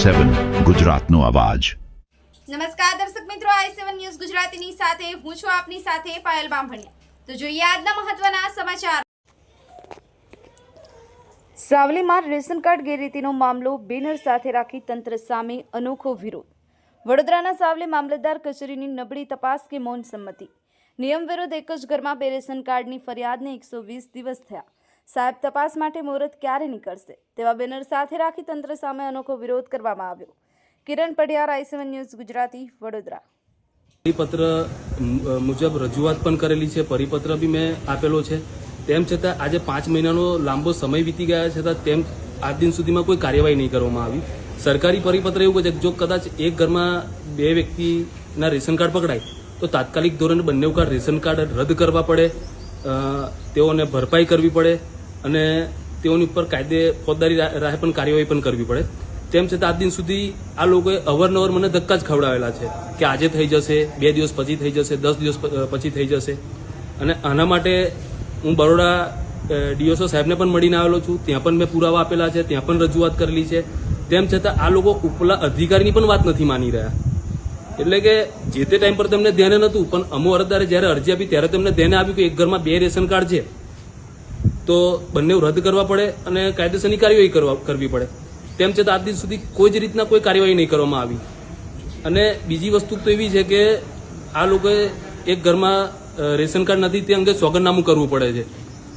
i7 ગુજરાતનો અવાજ। નમસ્કાર દર્શક મિત્રો, i7 ન્યૂઝ ગુજરાતીની સાથે હું છું આપની સાથે પાયલ બામભણિયા। તો જોઈએ આજના મહત્વના સમાચાર। સાવલીમાં રેશન કાર્ડ ગેરરીતિનો મામલો બેનર સાથે રાખી તંત્ર સામે અનોખો વિરોધ। વડોદરાના સાવલી મામલતદાર કચેરીની નબળી તપાસ કે મૌન સંમતિ। નિયમ વિરુદ્ધ એક જ ઘરમાં બે રેશન કાર્ડની ફરિયાદને 120 દિવસ થયા। સાહેબ તપાસ માટે મુહૂર્ત ક્યારે નીકળશે તેવા બેનર સાથે રાખી તંત્ર સામે અનોખો વિરોધ કરવામાં આવ્યો। કિરણ પડિયાર, i7 ન્યૂઝ ગુજરાતી, વડોદરા। પરિપત્ર મુજબ રજૂઆત પણ કરેલી છે, પરિપત્ર બી મેં આપેલો છે। તેમ છતાં આજે 5 મહિનાનો લાંબો સમય વીતી ગયા છતાં તેમ આજ દિન સુધીમાં કોઈ કાર્યવાહી નહીં કરવામાં આવી। સરકારી પરિપત્ર એવું કહે છે કે જો કદાચ એક ઘરમાં બે વ્યક્તિના રેશન કાર્ડ પકડાય તો તાત્કાલિક ધોરણે બંને રેશન કાર્ડ રદ કરવા પડે, તેઓને ભરપાઈ કરવી પડે અને તેઓની ઉપર કાયદે ફોજદારી રાહે પણ કાર્યવાહી પણ કરવી પડે। તેમ છતાં આજ દિન સુધી આ લોકોએ અવારનવાર મને ધક્કા જ ખવડાવેલા છે કે આજે થઈ જશે, 2 દિવસ પછી થઈ જશે, 10 દિવસ પછી થઈ જશે। અને આના માટે હું બરોડા ડીઓસો સાહેબને પણ મળીને આવેલો છું, ત્યાં પણ મેં પુરાવા આપેલા છે, ત્યાં પણ રજૂઆત કરેલી છે। તેમ છતાં આ લોકો ઉપલા અધિકારીની પણ વાત નથી માની રહ્યા। એટલે કે જે તે ટાઈમ પર તેમને ધ્યાને નહોતું, પણ અમો અરજદારે જ્યારે અરજી આપી ત્યારે તેમને ધ્યાને આવ્યું કે એક ઘરમાં 2 રેશન કાર્ડ છે તો બંને રદ કરવા પડે અને કાયદેસરની કાર્યવાહી કરવી પડે। તેમ છતાં આજ દિન સુધી કોઈ જ રીતના કોઈ કાર્યવાહી નહીં કરવામાં આવી। અને બીજી વસ્તુ તો એવી છે કે આ લોકોએ એક ઘરમાં રેશન કાર્ડ નથી તે અંગે સોગંદનામું કરવું પડે છે,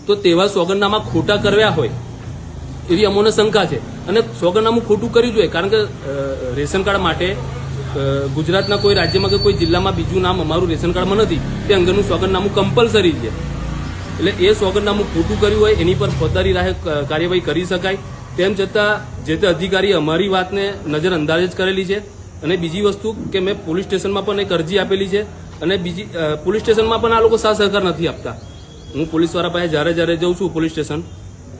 તો તેવા સોગંદનામા ખોટા કર્યા હોય એવી અમોને શંકા છે અને સોગંદનામું ખોટું કર્યું જોઈએ, કારણ કે રેશન કાર્ડ માટે ગુજરાતના કોઈ રાજ્યમાં કે કોઈ જિલ્લામાં બીજું નામ અમારું રેશન કાર્ડમાં નથી તે અંગેનું સોગંદનામું કમ્પલસરી છે। એટલે એ સોગંદનામું ખોટું કર્યું હોય એની પર ફોજદારી રાહે કાર્યવાહી કરી શકાય। તેમ છતાં જે તે અધિકારી અમારી વાતને નજરઅંદાજ જ કરેલી છે। અને બીજી વસ્તુ કે મેં પોલીસ સ્ટેશનમાં પણ એક અરજી આપેલી છે અને બીજી પોલીસ સ્ટેશનમાં પણ આ લોકો સાથ સહકાર નથી આપતા। હું પોલીસવાળા પાસે જ્યારે જઉં છું પોલીસ સ્ટેશન,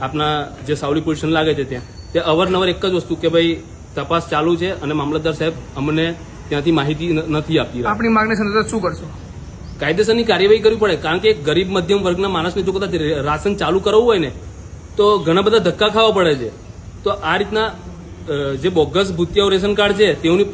આપના જે સાવલી પોલીસ સ્ટેશન લાગે છે ત્યાં અવારનવાર એક જ વસ્તુ કે ભાઈ તપાસ ચાલુ છે અને મામલતદાર સાહેબ અમને ત્યાંથી માહિતી નથી આપતી। આપણી માંગણી સંદર્ભે શું કરશો? કાયદેસરની કાર્યવાહી કરવી પડે, કારણ કે ગરીબ મધ્યમ વર્ગના માણસને જો કદાચ રાશન ચાલુ કરવું હોય ને તો ઘણા બધા ધક્કા ખાવા પડે છે। તો આ રીતના જે બોગસ ભૂતિયાઓ રેશન કાર્ડ છે તેઓની